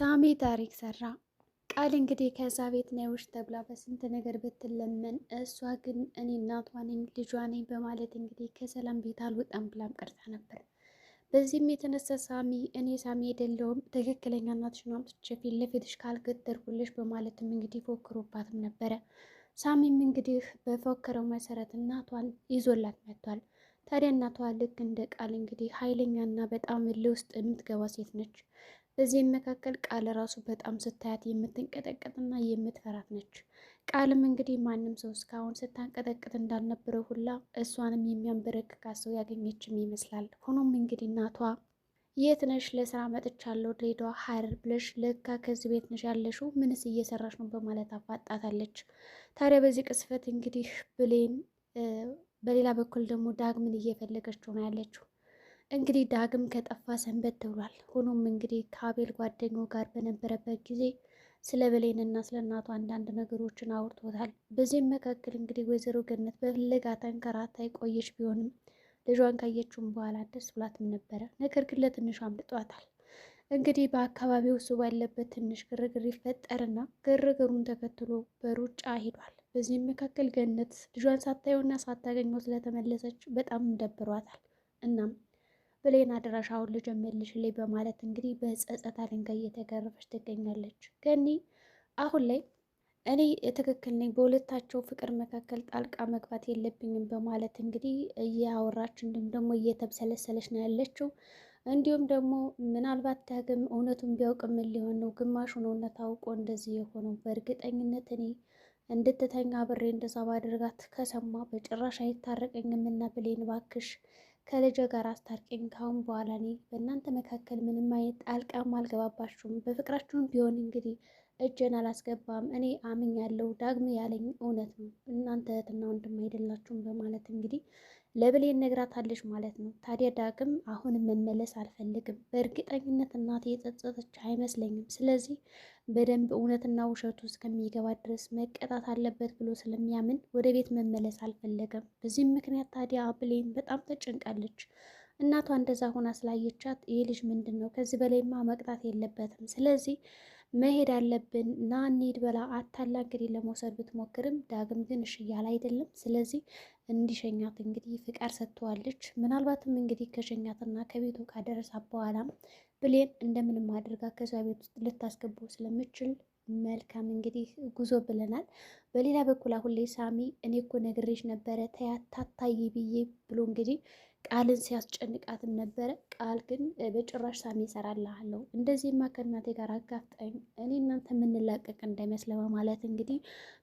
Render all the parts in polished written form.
ሳሚ ታሪክ ሰራ። ቃል እንግዲህ ከዛ ቤት ነውሽ ተብላ በስንት ነገር ብትለመን እሷ ግን እኔ እናቷ ነኝ ልጇ ነኝ በማለት እንግዲህ ከሰላም ቤት አልወጣም ብላም ቀርታ ነበር። በዚህም የተነሳ ሳሚ እኔ ሳሚ አይደለሁም ትክክለኛ እናትሽን አምጥቼ ፊት ለፊትሽ ካልገደልኩልሽ በማለትም እንግዲህ ፎክሮባትም ነበረ። ሳሚም እንግዲህ በፎከረው መሰረት እናቷን ይዞላት መጥቷል። ታዲያ እናቷ ልክ እንደ ቃል እንግዲህ ኃይለኛና በጣም እልህ ውስጥ የምትገባ ሴት ነች። በዚህም መካከል ቃል ራሱ በጣም ስታያት የምትንቀጠቀጥና የምትፈራት ነች። ቃልም እንግዲህ ማንም ሰው እስካሁን ስታንቀጠቅጥ እንዳልነበረው ሁላ እሷንም የሚያንበረክካት ሰው ያገኘችም ይመስላል። ሆኖም እንግዲህ እናቷ የት ነሽ? ለስራ መጥቻለሁ ድሬዳዋ ሐረር ብለሽ ለካ ከዚህ ቤት ነሽ ያለሽው? ምንስ እየሰራሽ ነው? በማለት አፋጣታለች። ታዲያ በዚህ ቅስፈት እንግዲህ ብሌን በሌላ በኩል ደግሞ ዳግምን እየፈለገችው ነው ያለችው። እንግዲህ ዳግም ከጠፋ ሰንበት ተብሏል። ሆኖም እንግዲህ ከአቤል ጓደኛው ጋር በነበረበት ጊዜ ስለ ብሌንና ስለ እናቷ አንዳንድ ነገሮችን አውርቶታል። በዚህም መካከል እንግዲህ ወይዘሮ ገነት በፍለጋ ተንከራታ የቆየች ቢሆንም ልጇን ካየችውም በኋላ ደስ ብላትም ነበረ። ነገር ግን ለትንሹ አምልጧታል። እንግዲህ በአካባቢው እሱ ባለበት ትንሽ ግርግር ይፈጠርና ግርግሩን ተከትሎ በሩጫ ሂዷል። በዚህም መካከል ገነት ልጇን ሳታየውና ሳታገኘው ስለተመለሰች በጣም ደብሯታል። እናም ብሌን አድራሻ አሁን ልጅ መልሽልኝ በማለት እንግዲህ በጸጸት አለንጋ እየተገረፈች ትገኛለች። ገኒ አሁን ላይ እኔ ትክክል ነኝ፣ በሁለታቸው ፍቅር መካከል ጣልቃ መግባት የለብኝም በማለት እንግዲህ እያወራች እንዲሁም ደግሞ እየተብሰለሰለች ነው ያለችው። እንዲሁም ደግሞ ምናልባት ዳግም እውነቱን ቢያውቅ ምን ሊሆን ነው? ግማሹን እውነት አውቆ እንደዚህ የሆነው በእርግጠኝነት እኔ እንድትተኛ ብሬ እንደዛ ባደርጋት ከሰማ በጭራሽ አይታረቀኝም እና ብሌን ባክሽ ከልጄ ጋር አስታርቂኝ። ካሁን በኋላ እኔ በእናንተ መካከል ምንም አይነት ጣልቃም አልገባባችሁም። በፍቅራችሁም ቢሆን እንግዲህ እጄን አላስገባም። እኔ አምኛለሁ። ዳግም ያለኝ እውነት ነው። እናንተ እህትና ወንድም አይደላችሁም በማለት እንግዲህ ለብሌን ነግራታለች ማለት ነው። ታዲያ ዳግም አሁንም መመለስ አልፈልግም። በእርግጠኝነት እናቴ የጸጸተች አይመስለኝም። ስለዚህ በደንብ እውነትና ውሸቱ እስከሚገባ ድረስ መቀጣት አለበት ብሎ ስለሚያምን ወደ ቤት መመለስ አልፈለገም። በዚህም ምክንያት ታዲያ ብሌን በጣም ተጨንቃለች። እናቷ እንደዛ ሆና ስላየቻት ይህ ልጅ ምንድን ነው? ከዚህ በላይማ መቅጣት የለበትም። ስለዚህ መሄድ አለብን ና እንሂድ በላ አታላ እንግዲህ ለመውሰድ ብትሞክርም ዳግም ግን እሺ እያለ አይደለም። ስለዚህ እንዲሸኛት እንግዲህ ፍቃድ ሰጥተዋለች። ምናልባትም እንግዲህ ከሸኛትና ከቤቱ ካደረሳት በኋላም ብሌን እንደምንም አድርጋ ከዛ ቤት ውስጥ ልታስገባው ስለምችል መልካም እንግዲህ ጉዞ ብለናል። በሌላ በኩል አሁን ላይ ሳሚ እኔ እኮ ነግሬሽ ነበረ ታታይ ብዬ ብሎ እንግዲህ ቃልን ሲያስጨንቃትም ነበረ። ቃል ግን በጭራሽ ሳሚ ይሰራልሃለሁ፣ እንደዚህማ ከእናቴ ጋር አጋፍጠኝ እኔ እናንተ የምንላቀቅ እንዳይመስለ በማለት እንግዲህ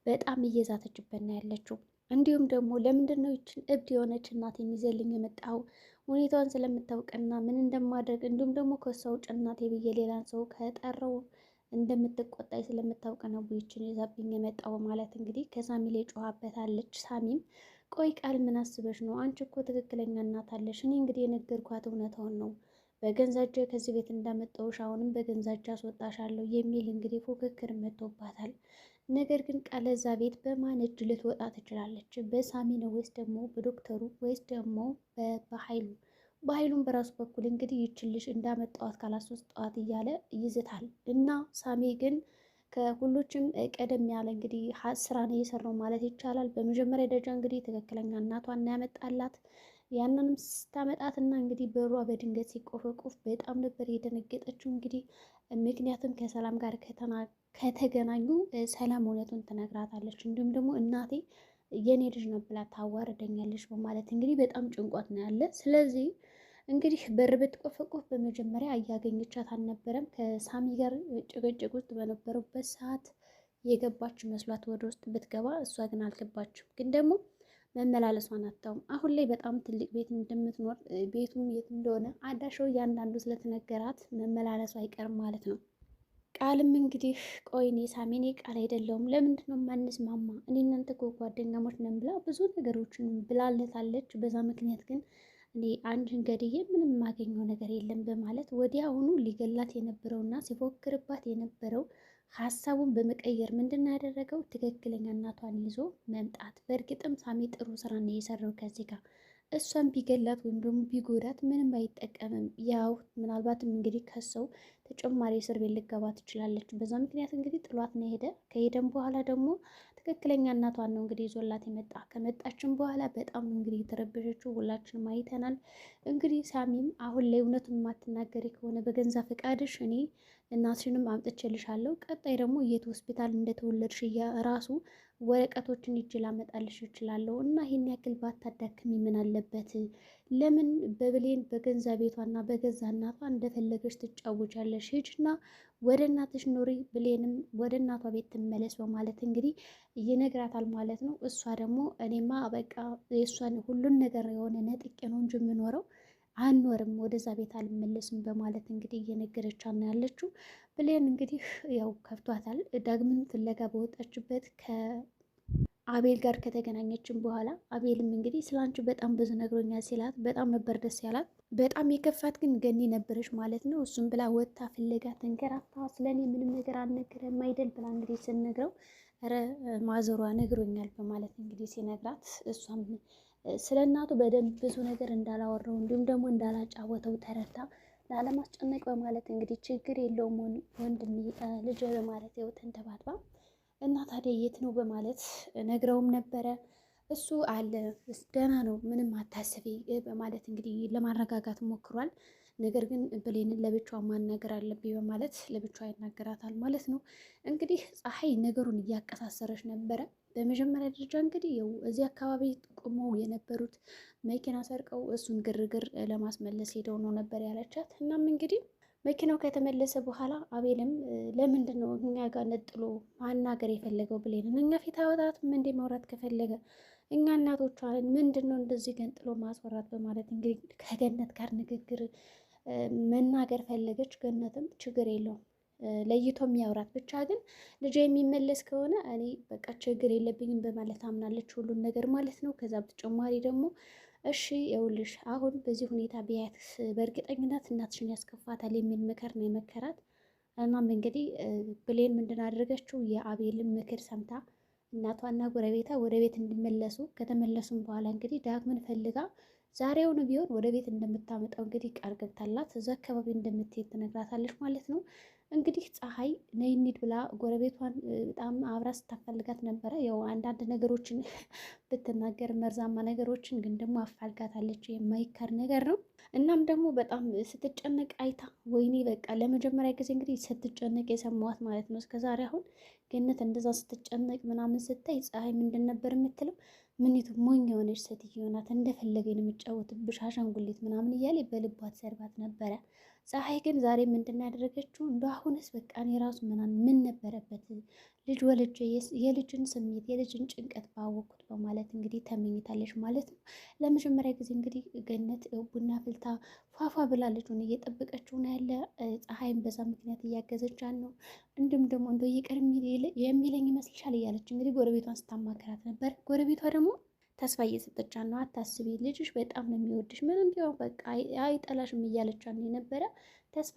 በጣም እየዛተችበት ነው ያለችው። እንዲሁም ደግሞ ለምንድን ነው ይችን እብድ የሆነች እናት የሚዘልኝ የመጣው? ሁኔታዋን ስለምታውቅና ምን እንደማድረግ እንዲሁም ደግሞ ከሷ ውጭ እናቴ ብዬ ሌላን ሰው ከጠራው እንደምትቆጣይ ስለምታውቅ ነው ይችን ይዛብኝ የመጣው ማለት እንግዲህ ከሳሚ ላይ ጮኻበታለች። ሳሚም ቆይ ቃል ምን አስበሽ ነው? አንቺ እኮ ትክክለኛ እናት አለሽ። እኔ እንግዲህ የነገርኳት እውነታውን ነው። በገንዛጄ ከዚህ ቤት እንዳመጣሁሽ አሁንም በገንዛጄ አስወጣሻለሁ የሚል እንግዲህ ፉክክር መጥቶባታል። ነገር ግን ቃል እዛ ቤት በማን እጅ ልትወጣ ትችላለች? በሳሚ ነው ወይስ ደግሞ በዶክተሩ ወይስ ደግሞ በኃይሉ? በኃይሉም በራሱ በኩል እንግዲህ ይችልሽ እንዳመጣዋት ካላስወጣዋት እያለ ይዝታል። እና ሳሚ ግን ከሁሎችም ቀደም ያለ እንግዲህ ስራ ነው የሰራው ማለት ይቻላል። በመጀመሪያ ደረጃ እንግዲህ ትክክለኛ እናቷን ያመጣላት። ያንንም ስታመጣትና እንግዲህ በሯ በድንገት ሲቆፈቆፍ በጣም ነበር የደነገጠችው። እንግዲህ ምክንያቱም ከሰላም ጋር ከተገናኙ ሰላም እውነቱን ትነግራታለች። እንዲሁም ደግሞ እናቴ የኔ ልጅ ነው ብላ ታዋርደኛለች በማለት እንግዲህ በጣም ጭንቋት ነው ያለ። ስለዚህ እንግዲህ በር ብትቆፈቆፍ በመጀመሪያ እያገኘቻት አልነበረም። ከሳሚ ጋር ጭቅጭቅ ውስጥ በነበሩበት ሰዓት የገባች መስሏት ወደ ውስጥ ብትገባ እሷ ግን አልገባችም። ግን ደግሞ መመላለሷን አታውም። አሁን ላይ በጣም ትልቅ ቤት እንደምትኖር ቤቱም የት እንደሆነ አዳሻው እያንዳንዱ ስለተነገራት መመላለሷ አይቀርም ማለት ነው። ቃልም እንግዲህ ቆይኔ ሳሚኔ ቃል አይደለውም ለምንድን ነው ማንስማማ? እኔ እናንተ እኮ ጓደኛሞች ነን ብላ ብዙ ነገሮችን ብላለታለች። በዛ ምክንያት ግን እኔ አንቺን ገድዬ ምንም የማገኘው ነገር የለም በማለት ወዲያውኑ ሊገላት የነበረውና ሲፎክርባት የነበረው ሀሳቡን በመቀየር ምንድን ነው ያደረገው? ትክክለኛ እናቷን ይዞ መምጣት። በእርግጥም ሳሚ ጥሩ ስራ ነው የሰራው ከዚህ ጋር እሷን ቢገላት ወይም ደግሞ ቢጎዳት ምንም አይጠቀምም። ያው ምናልባትም እንግዲህ ከሰው ተጨማሪ እስር ቤት ልገባ ትችላለች። በዛ ምክንያት እንግዲህ ጥሏት ነው ሄደ። ከሄደም በኋላ ደግሞ ትክክለኛ እናቷን ነው እንግዲህ ይዞላት የመጣ። ከመጣችን በኋላ በጣም እንግዲህ የተረበሸችው ሁላችንም አይተናል። እንግዲህ ሳሚም አሁን ላይ እውነቱን የማትናገሪ ከሆነ በገንዛ ፈቃድሽ እኔ እናትሽንም አምጥቼልሻለሁ፣ ቀጣይ ደግሞ የት ሆስፒታል እንደተወለድሽ ራሱ ወረቀቶችን ይዤ ላመጣልሽ እችላለሁ እና ይህን ያክል ባታዳክሚ ምን አለበት? ለምን በብሌን በገንዛ ቤቷና በገዛ እናቷ እንደፈለገች ትጫወቻለሽ? ሂጂና ወደ እናትሽ ኑሪ፣ ብሌንም ወደ እናቷ ቤት ትመለስ በማለት እንግዲህ ይነግራታል ማለት ነው። እሷ ደግሞ እኔማ በቃ የእሷን ሁሉን ነገር የሆነ ነጥቄ ነው እንጂ የምኖረው አንወርም፣ ወደዛ ቤት አልመለስም በማለት እንግዲህ እየነገረቻት ነው ያለችው። ብሌን እንግዲህ ያው ከፍቷታል። ዳግምን ፍለጋ በወጣችበት ከአቤል ጋር ከተገናኘችን በኋላ አቤልም እንግዲህ ስላንቺ በጣም ብዙ ነግሮኛል ሲላት በጣም ነበር ደስ ያላት። በጣም የከፋት ግን ገኒ ነበረች ማለት ነው። እሱም ብላ ወጥታ ፍለጋ ተንከራታ ስለኔ ምንም ነገር አልነገረም አይደል ብላ እንግዲህ ስነግረው ኧረ ማዘሯ ነግሮኛል በማለት እንግዲህ ሲነግራት እሷም ስለ እናቱ በደንብ ብዙ ነገር እንዳላወራው እንዲሁም ደግሞ እንዳላጫወተው ተረድታ ላለማስጨነቅ በማለት እንግዲህ ችግር የለውም ወንድም ልጅ በማለት ይኸው ተንተባትባ እና ታዲያ የት ነው በማለት ነግረውም ነበረ። እሱ አለ ደህና ነው ምንም አታስቢ በማለት እንግዲህ ለማረጋጋት ሞክሯል። ነገር ግን ብሌንን ለብቻዋ ማናገር አለብኝ በማለት ለብቻዋ ይናገራታል ማለት ነው። እንግዲህ ፀሐይ ነገሩን እያቀሳሰረች ነበረ። በመጀመሪያ ደረጃ እንግዲህ ያው እዚህ አካባቢ ቆመው የነበሩት መኪና ሰርቀው እሱን ግርግር ለማስመለስ ሄደው ነው ነበር ያለቻት። እናም እንግዲህ መኪናው ከተመለሰ በኋላ አቤልም ለምንድን ነው እኛ ጋር ነጥሎ ማናገር የፈለገው ብሌንን? እኛ ፊት አወጣትም እንዴ ማውራት ከፈለገ እኛ እናቶቿን ምንድን ነው እንደዚህ ገንጥሎ ማስወራት በማለት እንግዲህ ከገነት ጋር ንግግር መናገር ፈለገች። ገነትም ችግር የለውም ለይቶ የሚያወራት ብቻ ግን ልጅ የሚመለስ ከሆነ እኔ በቃ ችግር የለብኝም በማለት አምናለች ሁሉን ነገር ማለት ነው። ከዛ በተጨማሪ ደግሞ እሺ ይኸውልሽ አሁን በዚህ ሁኔታ ቢያትስ በእርግጠኝነት እናትሽን ያስከፋታል የሚል ምክር ነው የመከራት። እናም እንግዲህ ብሌን ምንድን አደረገችው? የአቤልን ምክር ሰምታ እናቷና ጎረቤቷ ወደ ቤት እንዲመለሱ ከተመለሱም በኋላ እንግዲህ ዳግምን ፈልጋ ዛሬውኑ ቢሆን ወደ ቤት እንደምታመጣው እንግዲህ ቃል ገብታላት እዛ አካባቢ እንደምትሄድ ትነግራታለች ማለት ነው። እንግዲህ ፀሐይ ነይ እንሂድ ብላ ጎረቤቷን በጣም አብራ ስታፈልጋት ነበረ። ያው አንዳንድ ነገሮችን ብትናገር መርዛማ ነገሮችን ግን ደግሞ አፋልጋታለች፣ የማይካድ ነገር ነው። እናም ደግሞ በጣም ስትጨነቅ አይታ ወይኔ በቃ ለመጀመሪያ ጊዜ እንግዲህ ስትጨነቅ የሰማዋት ማለት ነው። እስከዛሬ አሁን ገነት እንደዛ ስትጨነቅ ምናምን ስታይ ፀሐይ ምንድን ነበር የምትለው? ምኒቱ ሞኝ የሆነች ሴትዮ ናት፣ እንደፈለገ ነው የምጫወትብሽ አሻንጉሊት ምናምን እያለ በልቧ ትሰርባት ነበረ። ፀሐይ ግን ዛሬ ምንድን ያደረገችው? እንደ አሁንስ በቃ እኔ ራሱ ምን ነበረበት ልጅ ወልጄ የልጅን ስሜት የልጅን ጭንቀት ባወቅኩት በማለት እንግዲህ ተመኝታለች ማለት ነው። ለመጀመሪያ ጊዜ እንግዲህ ገነት ቡና ፍልታ ፏፏ ብላ ልጁን እየጠበቀችው ነው ያለ። ፀሐይም በዛ ምክንያት እያገዘቻት ነው። እንዲሁም ደግሞ እንደ ይቅር የሚለኝ ይመስልሻል እያለች እንግዲህ ጎረቤቷን ስታማከራት ነበር። ጎረቤቷ ደግሞ ተስፋ እየሰጠቻት ነው። አታስቢ ልጅሽ በጣም ነው የሚወድሽ፣ ምንም ቢሆን በቃ አይጠላሽም እያለቻት ነው የነበረ። ተስፋ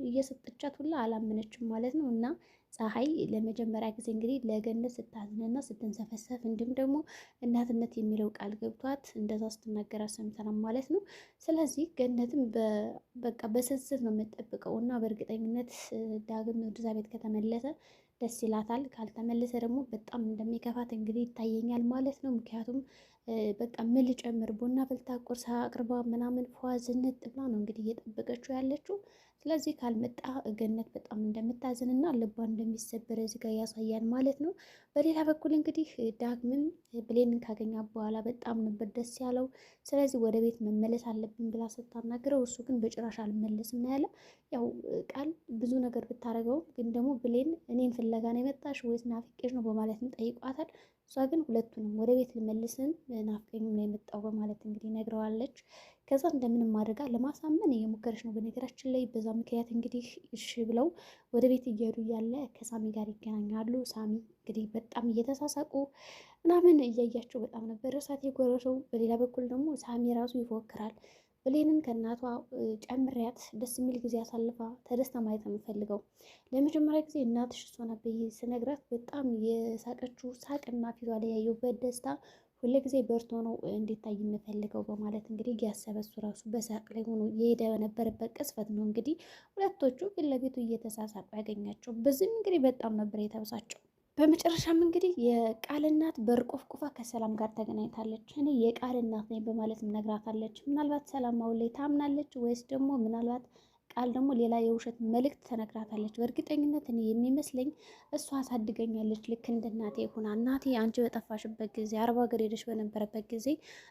እየሰጠቻት ሁላ አላመነችም ማለት ነው። እና ፀሐይ ለመጀመሪያ ጊዜ እንግዲህ ለገነት ስታዝንና ስትንሰፈሰፍ እንዲሁም ደግሞ እናትነት የሚለው ቃል ገብቷት እንደዛ ስትናገራት ሰምተናል ማለት ነው። ስለዚህ ገነትም በቃ በስስት ነው የምጠብቀው እና በእርግጠኝነት ዳግም ወደዛ ቤት ከተመለሰ ደስ ይላታል። ካልተመለሰ ደግሞ በጣም እንደሚከፋት እንግዲህ ይታየኛል ማለት ነው። ምክንያቱም በቃ ምን ልጨምር ቡና ፍልታ ቁርስ አቅርባ ምናምን ፏ ዝንጥ ብላ ነው እንግዲህ እየጠበቀችው ያለችው። ስለዚህ ካልመጣ ገነት በጣም እንደምታዝንና ልቧ እንደሚሰበር እዚህ ጋር ያሳያል ማለት ነው። በሌላ በኩል እንግዲህ ዳግምን ብሌንን ካገኛ በኋላ በጣም ነበር ደስ ያለው። ስለዚህ ወደ ቤት መመለስ አለብን ብላ ስታናግረው እሱ ግን በጭራሽ አልመለስም ነው ያለ። ያው ቃል ብዙ ነገር ብታደርገውም ግን ደግሞ ብሌን እኔን ፍለጋ ነው የመጣሽ ወይስ ናፍቄሽ ነው በማለት ጠይቋታል። እሷ ግን ሁለቱንም ወደ ቤት ልመልስን ናፍቀኝም ነው የመጣው በማለት እንግዲህ ነግረዋለች። ከዛ እንደምንም አድርጋ ለማሳመን እየሞከረች ነው በነገራችን ላይ። በዛ ምክንያት እንግዲህ እሺ ብለው ወደ ቤት እየሄዱ እያለ ከሳሚ ጋር ይገናኛሉ። ሳሚ እንግዲህ በጣም እየተሳሳቁ ምናምን እያያቸው በጣም ነበር እሳት የጎረሰው። በሌላ በኩል ደግሞ ሳሚ ራሱ ይፎክራል። ብሌንን ከእናቷ ጨምሪያት ደስ የሚል ጊዜ አሳልፋ ተደስታ ማየት ነው የምፈልገው። ለመጀመሪያ ጊዜ እናትሽ እሷ ናት ብዬ ስነግራት በጣም የሳቀችው ሳቅና ፊቷ ላይ ያየሁበት ደስታ ሁልጊዜ በርቶ ነው እንዲታይ የምፈልገው በማለት እንግዲህ እያሰበ እሱ ራሱ በሳቅ ላይ ሆኖ የሄደ በነበረበት ቅጽበት ነው እንግዲህ ሁለቶቹ ፊት ለፊቱ እየተሳሳቁ ያገኛቸው። በዚህም እንግዲህ በጣም ነበር የተበሳጨው። በመጨረሻም እንግዲህ የቃል እናት በር ቆፍቁፋ ከሰላም ጋር ተገናኝታለች። እኔ የቃል እናት ነኝ በማለትም ነግራታለች። ምናልባት ሰላም አሁን ላይ ታምናለች ወይስ ደግሞ ምናልባት ቃል ደግሞ ሌላ የውሸት መልእክት ተነግራታለች። በእርግጠኝነት እኔ የሚመስለኝ እሷ አሳድገኛለች ልክ እንደ እናቴ ሆና እናቴ አንቺ በጠፋሽበት ጊዜ አርባ ሀገር ሄደሽ በነበረበት ጊዜ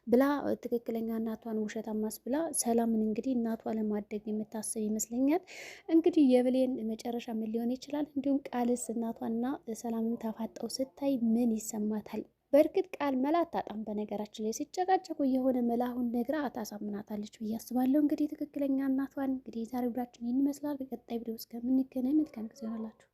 ብላ ትክክለኛ እናቷን ውሸት አማስ ብላ ሰላምን እንግዲህ እናቷ ለማደግ የምታስብ ይመስለኛል። እንግዲህ የብሌን መጨረሻ ምን ሊሆን ይችላል? እንዲሁም ቃልስ እናቷና ሰላምን ተፋጠው ስታይ ምን ይሰማታል? በእርግጥ ቃል መላ አታጣም። በነገራችን ላይ ሲጨቃጨቁ የሆነ መላሁን ነግራ ታሳምናታለች ብዬ አስባለሁ። እንግዲህ ትክክለኛ እናቷን እንግዲህ ዛሬ ብላችን ይህን ይመስላል። በቀጣይ ቪዲዮ እስከምንገናኝ መልካም ጊዜ ይሆናላችሁ።